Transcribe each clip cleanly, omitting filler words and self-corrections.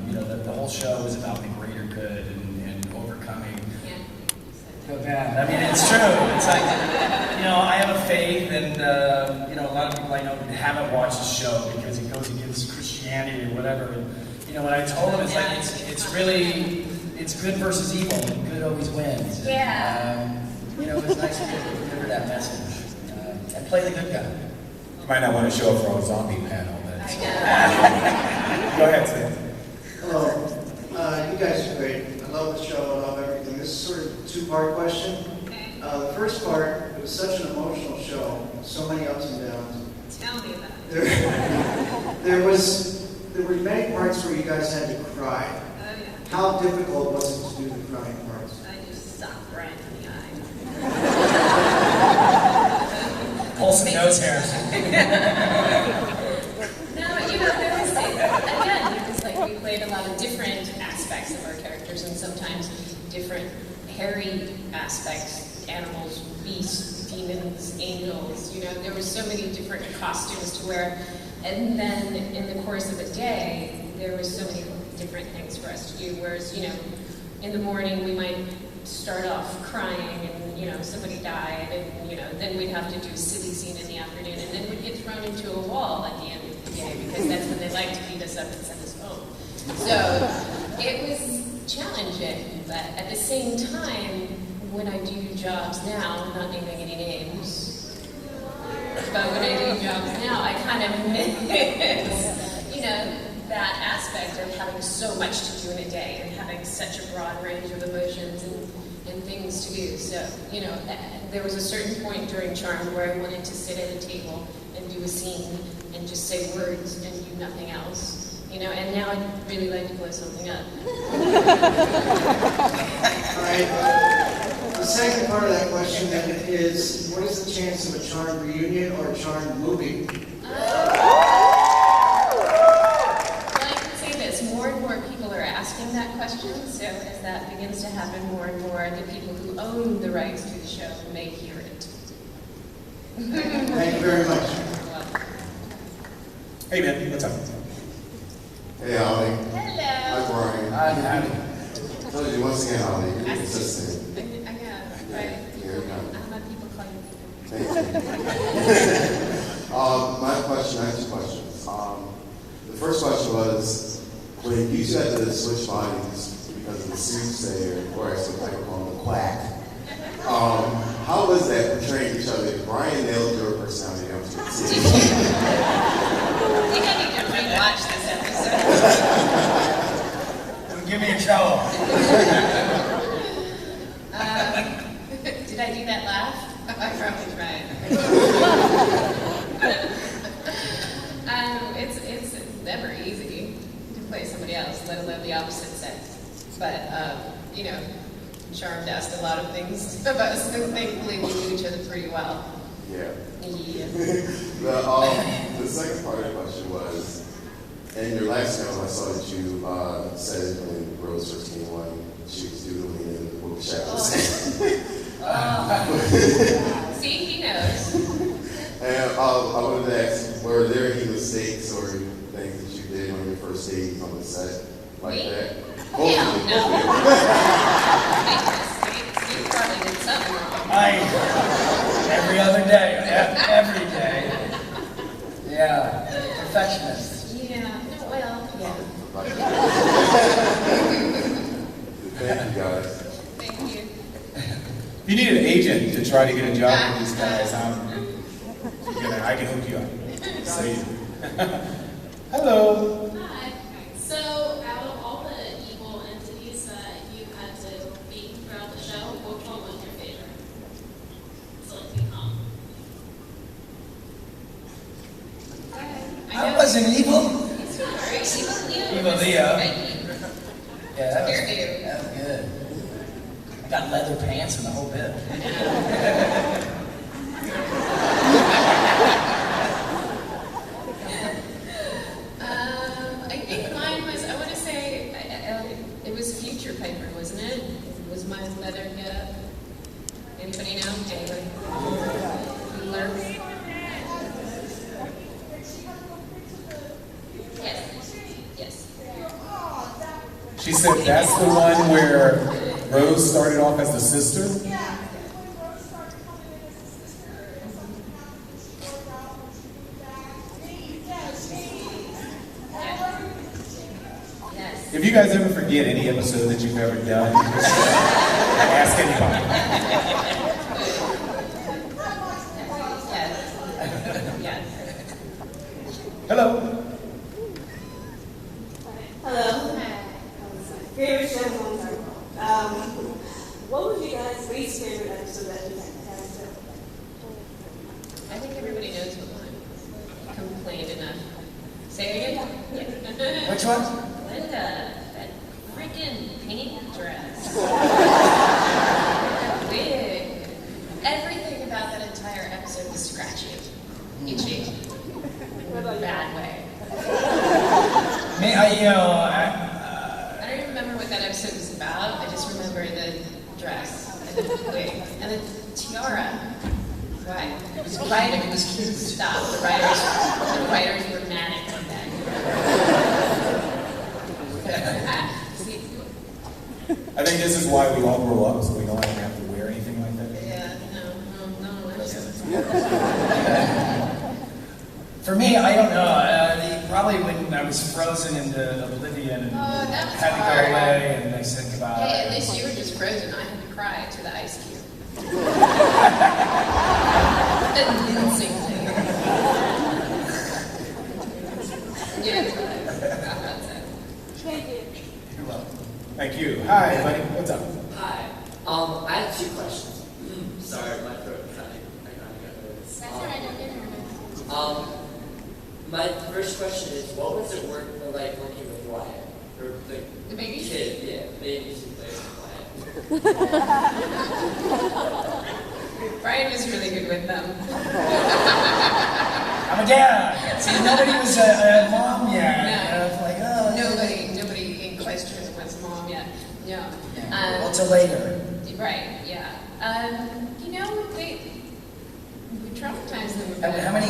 you know, the whole show was about the greater good and overcoming. Go bad. I mean, it's true. It's like, you know, I have a faith, and you know, a lot of people I know haven't watched the show because it goes against Christianity or whatever. And, you know, when I told them, it's like it's really good versus evil, and good always wins. Yeah. You know, it was nice to deliver that message and play the good guy. You might not want to show up for a zombie panel, but I know. go ahead, Sam. Hello. You guys are great. I love the show. I love everything. This is sort of a two-part question. Okay. The first part, it was such an emotional show. So many ups and downs. Tell me about it. There were many parts where you guys had to cry. Oh, yeah. How difficult was it to do the crying parts? I just stopped right in the eye. Pull some nose hairs. No, you know, there was, again, it was like we played a lot of different aspects of our characters, and sometimes different hairy aspects, animals, beasts, demons, angels, you know, there were so many different costumes to wear. And then in the course of a day, there were so many different things for us to do, whereas, you know, in the morning we might start off crying and, you know, somebody died, and, you know, then we'd have to do a silly scene in the afternoon, and then we'd get thrown into a wall at the end of the day, because that's when they like to beat us up and send us home. So it was challenging, but at the same time, when I do jobs now, I'm not naming any names, but when I do jobs now, I kind of miss, you know, that aspect of having so much to do in a day and having such a broad range of emotions and things to do. So, you know, there was a certain point during Charmed where I wanted to sit at a table and do a scene and just say words and do nothing else. You know, and now I'd really like to blow something up. All right. The second part of that question then is, what is the chance of a Charmed reunion or a Charmed movie? More and more people are asking that question, so as that begins to happen, more and more the people who own the rights to the show may hear it. Thank you very much. Hey, man, what's up? Hey, Holly. Hello. Hi, Brian. I'm happy. Told you once again, Holly, you're consistent. I know, right? Here it comes. I'm a people calling people. Thank you. My question, I have two questions. The first question was, when you two had to switch bodies because of the soothsayer, or as some people call him, the quack, how was that portraying each other? Brian nailed your personality down to the I T. think I need to rewatch this episode. Don't give me a trouble. Did I do that laugh? I probably tried. It's never easy to play somebody else, let alone the opposite sex. But, you know, Charmed asked a lot of things of us, and thankfully we knew each other pretty well. Yeah. Yeah. The second part of the question was, in your last film, I saw that you said when Rose first came on, she was doodling in what Shaq was saying. See, he knows. And I wanted to ask, were there any mistakes or things that you did on your first days on the set like Me? that? Hell no. Make mistakes. You probably did something wrong. Every other day, every day. Yeah, perfectionist. Yeah, no, well, yeah. Thank you, guys. Thank you. If you need an agent to try to get a job with these guys, I can hook you up. So, hello. Hi. So, out of all the evil entities that you had to beat throughout the show, which one was your favorite? So, like, become. I wasn't evil. It's not right. Evil Leo. Yeah, that was good. I got leather pants and the whole bit. I think mine was, I want to say, it was Future Piper, wasn't it? Was my leather getup? Anybody know? Anybody? Bueller? Yes. Yes. She said that's the one where Rose started off as the sister. Yeah, because when Rose started coming in as a sister, and something happened, and she broke out when she moved back. Yes. If you guys ever forget any episode that you've ever done, just ask anybody. Yes. Yes. Hello. Hello. Favorite show of all time. What was your guys' least favorite episode that you had to? I think everybody knows what one. Complained enough. Say it again? Yeah. Which one? Linda, that freaking pink dress. That wig. Everything about that entire episode was scratchy, itchy, in a bad way. Me, I don't even remember what that episode was about. I just remember the dress and the wig and the tiara. Right. It was right. It was cute. Stop. The writers were manic on that. See, I think this is why we all grow up, so we don't have to wear anything like that. yeah, no. For me, I don't know. Probably when I was frozen into oblivion and that was had to hard. go away, and they said goodbye. Hey, at least you were just frozen. I had to cry to the ice cube. Convincingly. Yeah. Thank you. You're welcome. Thank you. Hi, buddy. What's up? Hi. I have two questions. Sorry, my throat is I got nervous. That's all right, don't get nervous. My first question is, what was it like working with Wyatt? Or the baby? kid, yeah, the baby who plays with Wyatt. Brian was really good with them. I'm a dad. See, nobody was a mom yet. No. It's like, oh, Nobody in question was mom yet. No. Well, till later. Right, yeah. We traumatized them. How many?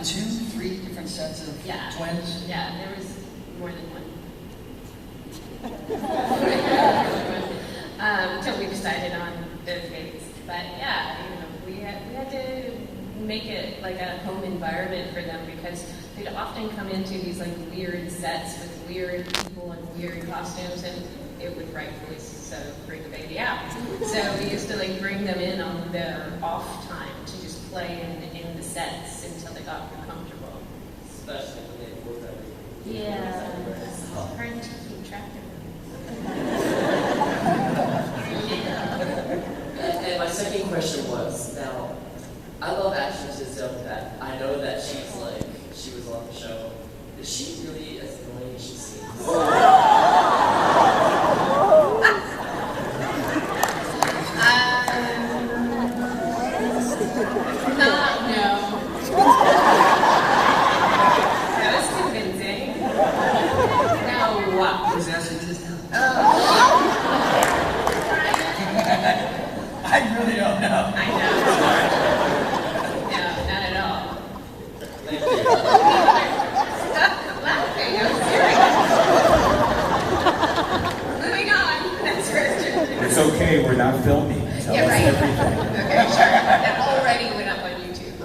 Two, three different sets of Yeah. twins? Yeah, there was more than one. Until we decided on those babies. But yeah, we had to make it like a home environment for them because they'd often come into these like weird sets with weird people and weird costumes, and it would rightfully so freak the baby out. So we used to like bring them in on their off time to just play in the sets until they got more comfortable. Especially when they both everything. Yeah, it's hard to keep track of And my second question was, now, I love Ashley to so that I know that she was on the show. Is she really as annoying as she seems? No. That was convincing. No. Who's Ashley Tisdale? Oh. I really don't know. I know. No, not at all. Thank you. Stop laughing. I'm serious. Moving on. Next question. It's okay, we're not filming. Tell Yeah, us right. everything. Okay, sure. That already went up on YouTube.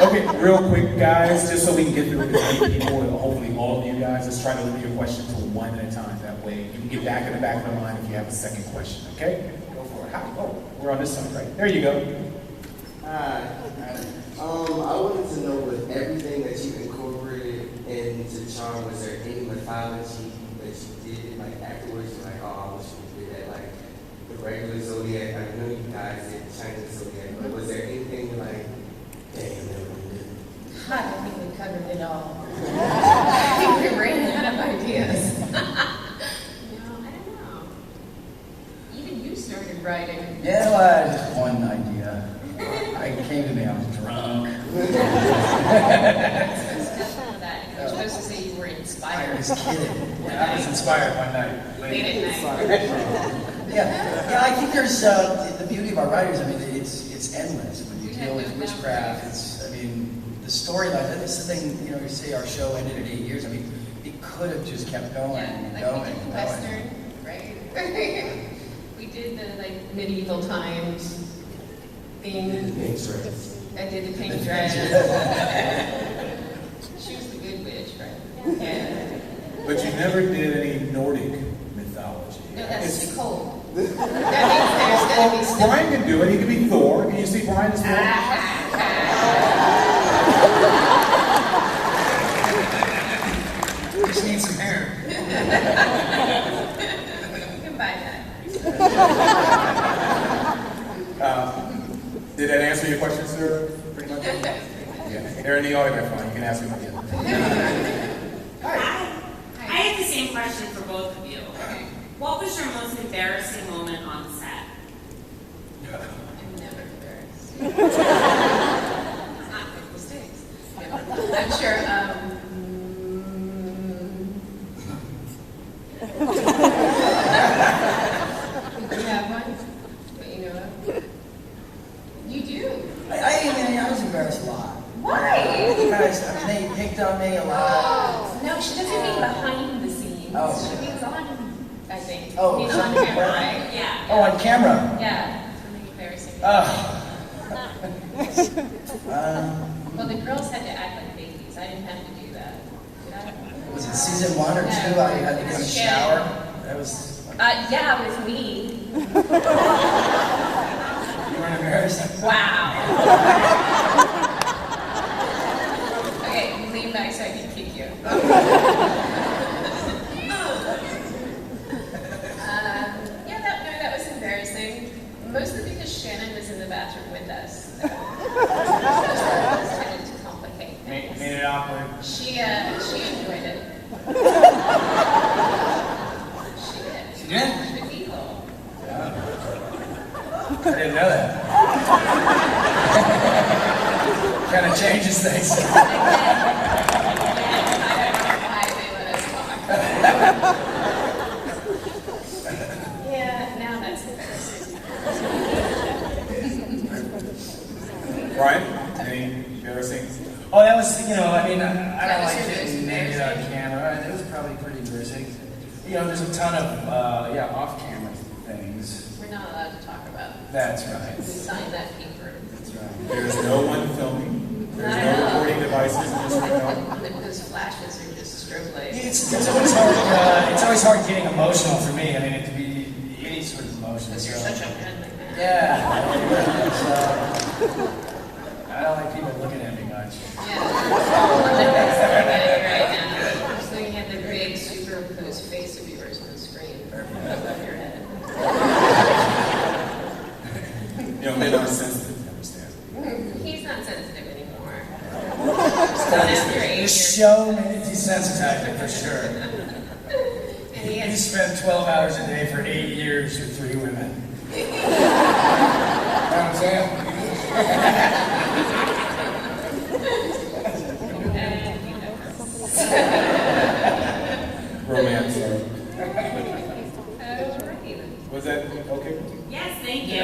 Okay, real quick, guys, just so we can get through as many people, and hopefully all of you guys, let's try to limit your questions to one at a time. That way, you can get back in the back of the line if you have a second question, okay? Go for it. Oh, we're on this side, right? There you go. Hi. I wanted to know with everything that you incorporated into Charm, was there any mythology that you did, like afterwards, you're like, oh, I wish we did that, like the regular Zodiac. I know you guys did Chinese Zodiac, but was there anything like, damn, that we did? I think we covered it all. I think we ran out of ideas. No, I don't know. Even you started writing. Yeah, well, I had just one idea. It came to me, I was drunk. You're supposed to say you were I inspired. was kidding. Yeah, I was inspired one night. Late at night. Yeah, I think there's the beauty of our writers. I mean, it's endless when you deal with witchcraft. The storyline. That's the thing. You say our show ended at 8 years. I mean, it could have just kept going and like going we did and the going. Western, right? We did the like medieval times thing. I did the pink dress. She was the good witch, right? Yeah. But you never did any Nordic mythology. No, that's too cold. That means there's Well, gonna be stuff. Brian can do it. He can be Thor. Can you see Brian as Thor? Just need some hair. You can buy that. Did that answer your question, sir? Pretty much? Yeah. They're in the autograph line. You can ask them again. I have the same question for both of you. What was your most embarrassing moment on set? I'm never embarrassed. Not make mistakes. I'm sure. Do you have one? That you know of? You do. I was embarrassed a lot. Why? Because they picked on me a lot. No, she doesn't mean behind the scenes. Oh. She means on, I think. Oh, means on camera, right? Yeah. Oh, on camera. Yeah. Something embarrassing. Well, the girls had to act like babies. I didn't have to do that. Did I? Was it season 1 or 2? I had to go in the shower. That was. Yeah, with me. You weren't embarrassed? Wow. Okay, lean back so I can kick you. Yeah, that was embarrassing. Mostly because Shannon was in the bathroom with us. It tended to complicate things. Made it awkward. She enjoyed it. She did. She did? She was evil. I didn't know that. Kind of changes things. I don't know why they let us talk. Yeah, now that's embarrassing. Brian, any embarrassing? Oh, that was, I don't That was like your getting most naked on embarrassing? camera. It was probably pretty embarrassing. There's a ton of, off-camera things. We're not allowed to talk about it. That's right. We signed that paper. That's right. There's no one filming. There's no recording devices in this room. Those flashes are just strobe lights. It's always hard. It's always hard getting emotional for me. I mean, to be any sort of emotion. Because you're such a manly man. Yeah. I don't like people looking at me much. Yeah. That's looking at you right now. Just looking at the big superimposed face of yours on the screen above your head. Men are sensitive, you understand. He's not sensitive anymore. Not after 8 This years. show made it desensitized me for sure. And he You has spent 12 hours a day for 8 years with 3 women. You know what I'm saying? Romance, sorry. Alrighty. Was that okay? Yes, thank you.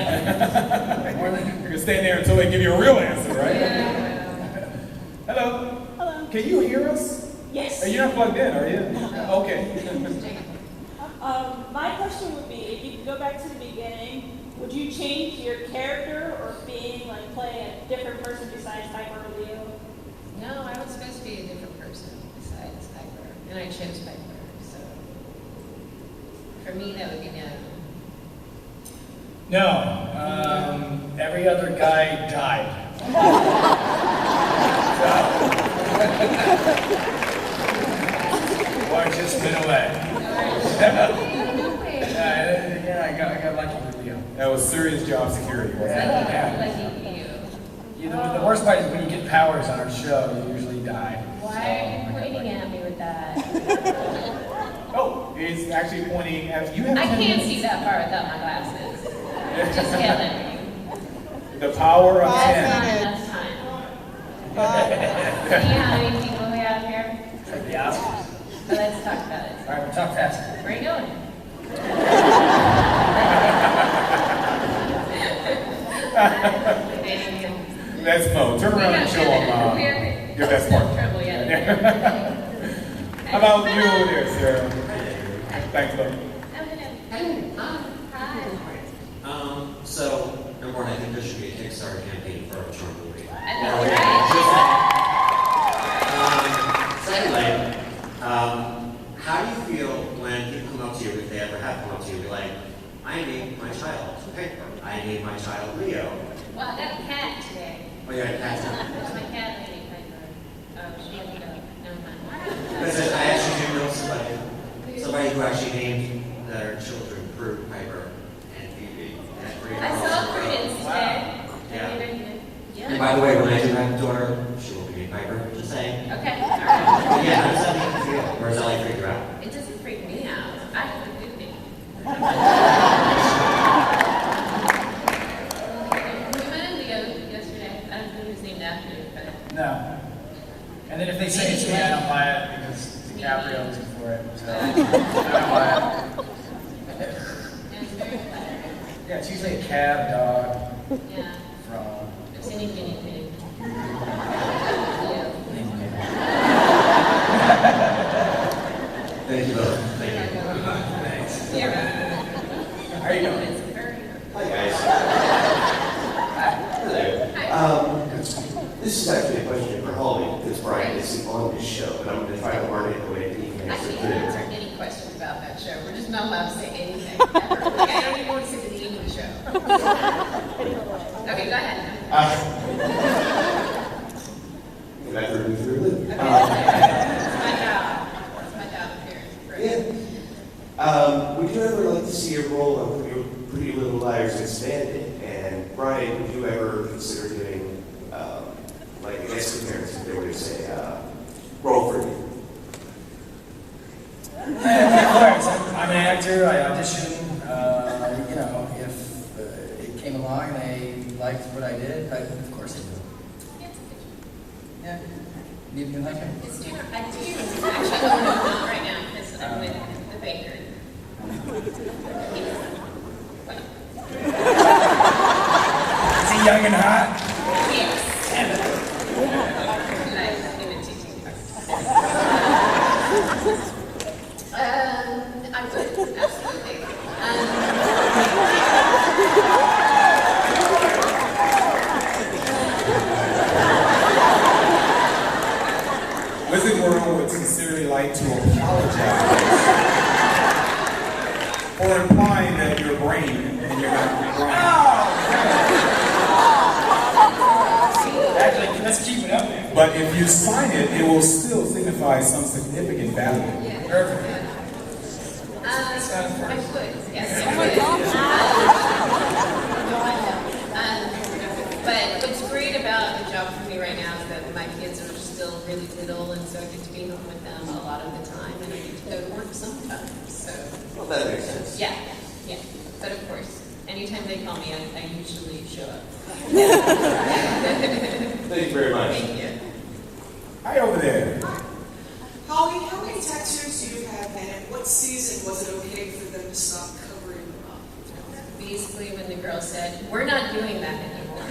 You can stay there until they give you a real answer, right? Yeah. Hello. Hello. Can you hear us? Yes. You're not plugged in, are you? Okay. My question would be, if you could go back to the beginning, would you change your character or being like play a different person besides Piper or Leo? No, I was supposed to be a different person besides Piper, and I chose Piper. So for me, that would be no. No. Every other guy died. Or just went away. I got lucky with Leo. That was serious job security, wasn't it? The worst part is when you get powers on our show, you usually die. Why are you pointing at me with that? Oh, he's actually pointing at you. I can't see that far without my glasses. Just killing me. The power of That's 10. not enough time. See how many people we have here? It's like the Oscars. So let's talk about it. All right, we'll talk fast. Where are you going? That's Mo. Turn around and show him your best part. Trouble yet. How about you over there, Sarah? Thanks, love. So, number one, I think there should be a Kickstarter campaign for a charm movie. Secondly, how do you feel when people come up to you, if they ever have come up to you, be like, I need my child Piper, I need my child Leo. Well, I got a cat today. Oh, you got a cat today? That's my cat lady, Piper. She had to go. Never mind. Because I actually do know somebody who actually named their children Prue, Piper, and Phoebe. I saw Prudence today. Yeah. Yeah. And by the way, when I do have a daughter, she will be named Piper, just saying. Okay, all right. Yeah, how does that make you feel? Or does that like freak you out? It doesn't freak me out. I have a good name. We went in Leo yesterday. I don't think it was named after you, but... No. And then if they say it's me, I don't buy it because DiCaprio was for it. So I don't buy it. Yeah, it's usually a cat, a dog, Yeah. frog. It's any guinea pig. Thank you both. Thank you. Thanks. Yeah. How are you doing? Hi guys. Hello. This is actually a question for Holly, because Brian isn't on this show, but I'm going to try to word it the way that he can answer Actually, it. you can answer any questions about that show. We're just not allowed to say anything. Ever. Like, I don't even want to say the name of the show. Okay, go ahead. Can I throw you through it? It's my job. It's my job here. Would you ever like to see a role of Pretty Little Liars expanded? And Brian, would you ever consider doing like a guest appearance if they were to say role for you? Of course. I'm an actor. I audition. You know, if it came along and they liked what I did, of course I do. Yeah. You like it? It's too, I do actually own one right now because I'm with the baker. Is he young and hot? Yes. Damn it. Nice. Give it to you. I would, absolutely. Wizard World would sincerely like to apologize for implying that you're brain and you're not brain. Actually, let's keep it up there. But if you sign it, it will still signify some significant value. Perfect. I would, yes, I would. But what's great about the job for me right now is that my kids are still really little, and so I get to be home with them a lot of the time, and I get to go to work sometimes. So. Well, that makes sense. Yeah, yeah. But of course, anytime they call me, I usually show up. Thank you very much. Thank you. Hi over there. Holly, how many tattoos do you have, and at what season was it okay for them to stop covering them up? Basically, when the girl said, "We're not doing that anymore."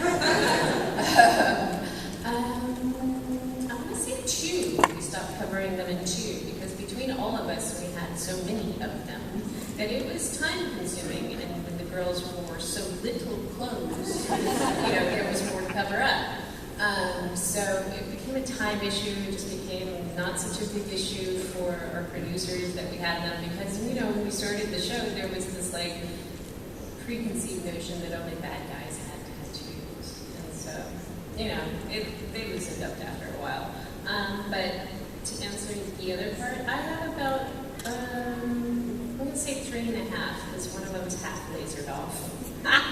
I want to say 2. We stopped covering them in 2 because between all of us, we had so many of them that it was time consuming, and when the girls wore so little clothes, there was more to cover up. So it became a time issue. It just became not such a big issue for our producers that we had them because, when we started the show, there was this preconceived notion that only bad guys had tattoos. And so, they loosened up after a while. But to answer the other part, I have about, I'm going to say 3.5, because one of them is half lasered off. Kind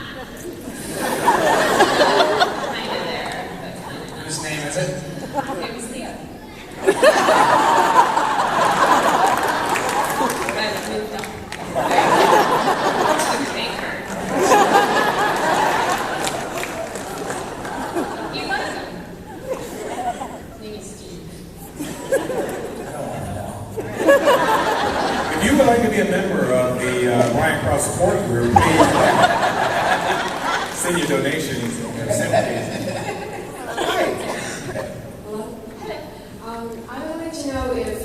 of there, but kind of not. Whose name is it? It was Leo. But it moved on. To the baker. You like him? His name is Steve. If you would like to be a member of the Brian Cross Support Group, please send your donations or sympathies. Hello. I would like to know if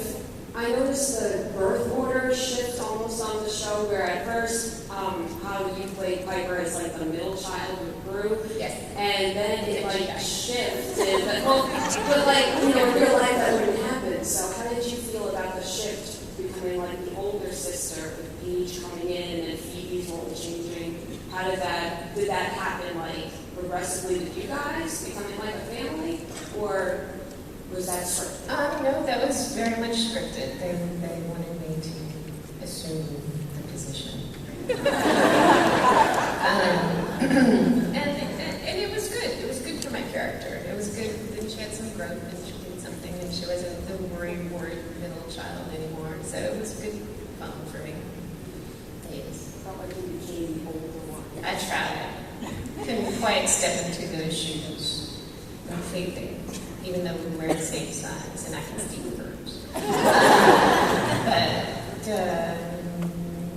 I I noticed the birth order shift almost on the show, where at first, how you played Piper as like the middle child who grew, Yes. and then it like shifted. But like, you know, in real life that wouldn't happen. So how did you feel about the shift becoming like the older sister with Paige coming in and then Phoebe's role changing? How did that happen like progressively with you guys becoming like a family, or was that scripted? No, that was very much scripted. They wanted me to assume the position. And it was good. It was good for my character. It was good that she had some growth and she did something and she wasn't the worried middle child anymore. So it was good fun for me. Yes. Felt like you became the older one. I tried. Couldn't quite step into those shoes completely, even though we wear the same size and I can speak verbs. But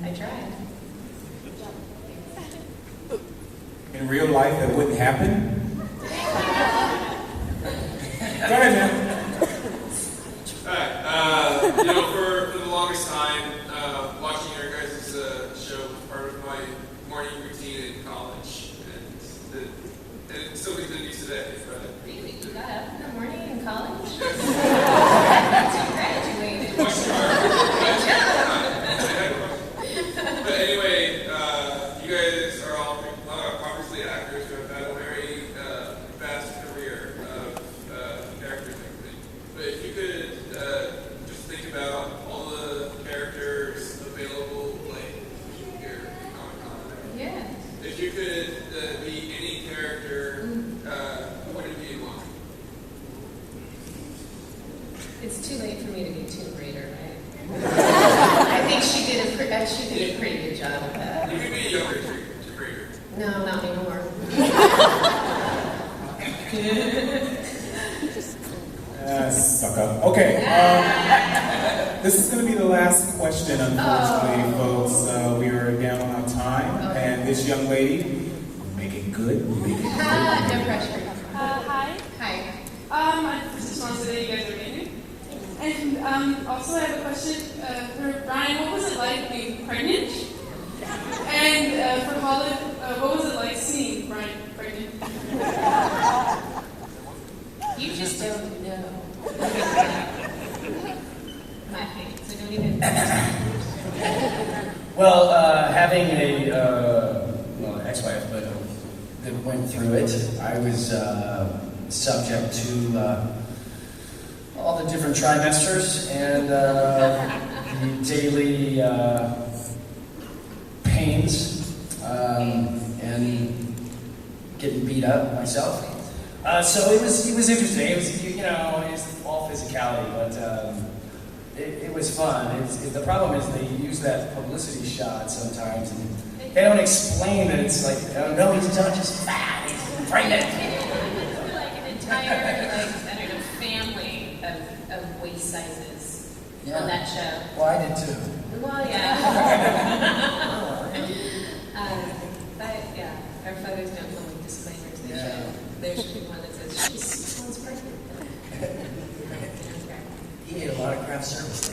I tried. In real life, that wouldn't happen? Go ahead, man. Alright, you know, for the longest time, watching your guys' show was part of my morning routine in college, and it still continues today. But Really? You got up in the morning in college? That's you graduated. But anyway, you guys are all obviously actors who have had a very vast career of characters and everything. But if you could just think about all the characters available, like your Comic-Con. Yeah. If you could be any character, who would it be and why? It's too late for me to be Tomb Raider, right? I think she did a pretty good job of that. You could be a younger Tomb Raider. No, not anymore. Suck up. Okay. This is going to be the last question, unfortunately, folks. We are down on time, and this young lady, make it good. Make it good. No pressure. Hi. Hi. I just want to say that you guys are amazing. And also I have a question for Brian. What was it like being pregnant? And for Holly, what was it like seeing Brian pregnant? You just don't know. My opinion, so don't even. Well, having an ex-wife, but that went through it, I was subject to all the different trimesters and the daily pains and getting beat up myself. So it was interesting. It was, you know, it's all physicality, but it was fun. The problem is they use that publicity shot sometimes, and they don't explain that it's like, oh no, he's not just fat, he's pregnant. Like an entire, I don't know, family of waist sizes on that show. Well, I did too. Well, yeah. But yeah, our photos don't come with disclaimers. They show. There should be one that says, she's 6 months pregnant. He ate a lot of craft service.